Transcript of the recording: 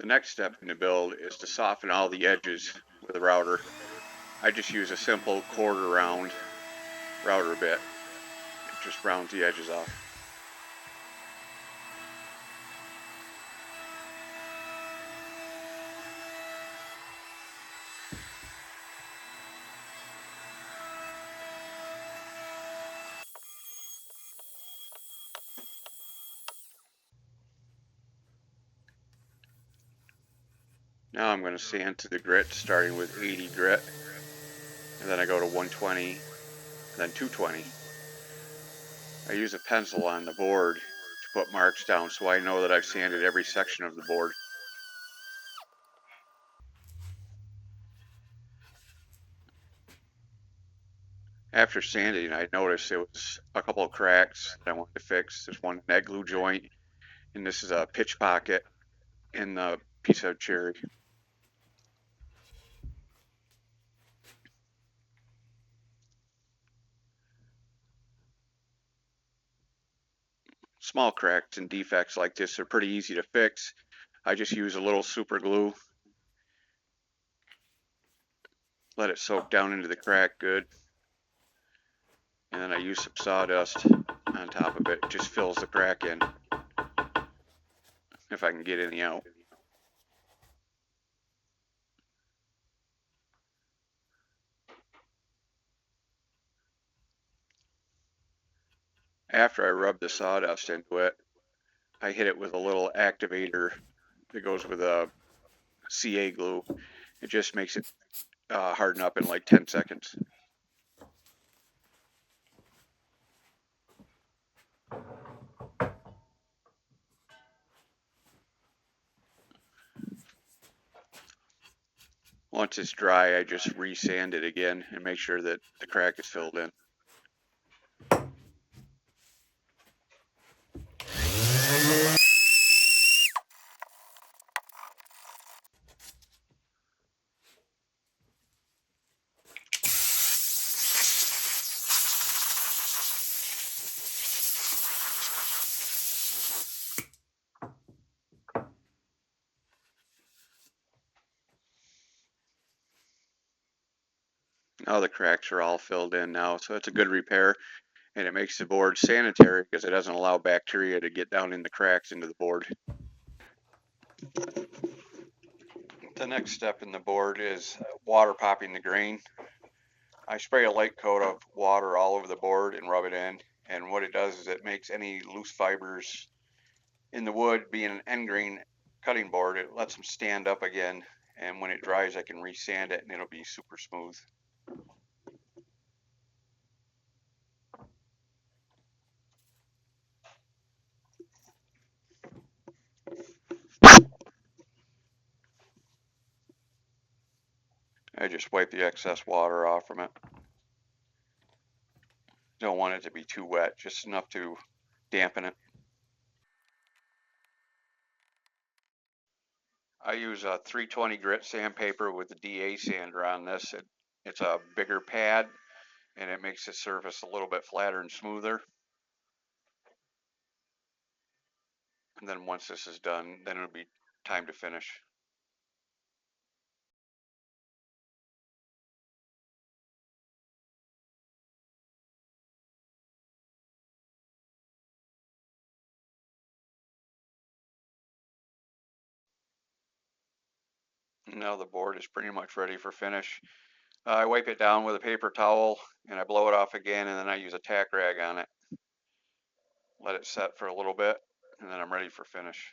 The next step in the build is to soften all the edges with a router. I just use a simple quarter round router bit. It just rounds the edges off. Now I'm going to sand to the grit, starting with 80 grit, and then I go to 120, then 220. I use a pencil on the board to put marks down so I know that I've sanded every section of the board. After sanding, I noticed there was a couple of cracks that I wanted to fix. There's one net glue joint, and this is a pitch pocket in the piece of cherry. Small cracks and defects like this are pretty easy to fix. I just use a little super glue, let it soak down into the crack good, and then I use some sawdust on top of it. It just fills the crack in if I can get any out. After I rub the sawdust into it, I hit it with a little activator that goes with a CA glue. It just makes it harden up in like 10 seconds. Once it's dry, I just re-sand it again and make sure that the crack is filled in. Now the cracks are all filled in now, so it's a good repair, and it makes the board sanitary because it doesn't allow bacteria to get down in the cracks into the board. The next step in the board is water popping the grain. I spray a light coat of water all over the board and rub it in, and what it does is it makes any loose fibers in the wood, being an end grain cutting board, it lets them stand up again, and when it dries I can resand it and it'll be super smooth. I just wipe the excess water off from it. Don't want it to be too wet, just enough to dampen it. I use a 320 grit sandpaper with the DA sander on this. It's a bigger pad and it makes the surface a little bit flatter and smoother. And then once this is done, then it'll be time to finish. Now the board is pretty much ready for finish. I wipe it down with a paper towel and I blow it off again, and then I use a tack rag on it. Let it set for a little bit and then I'm ready for finish.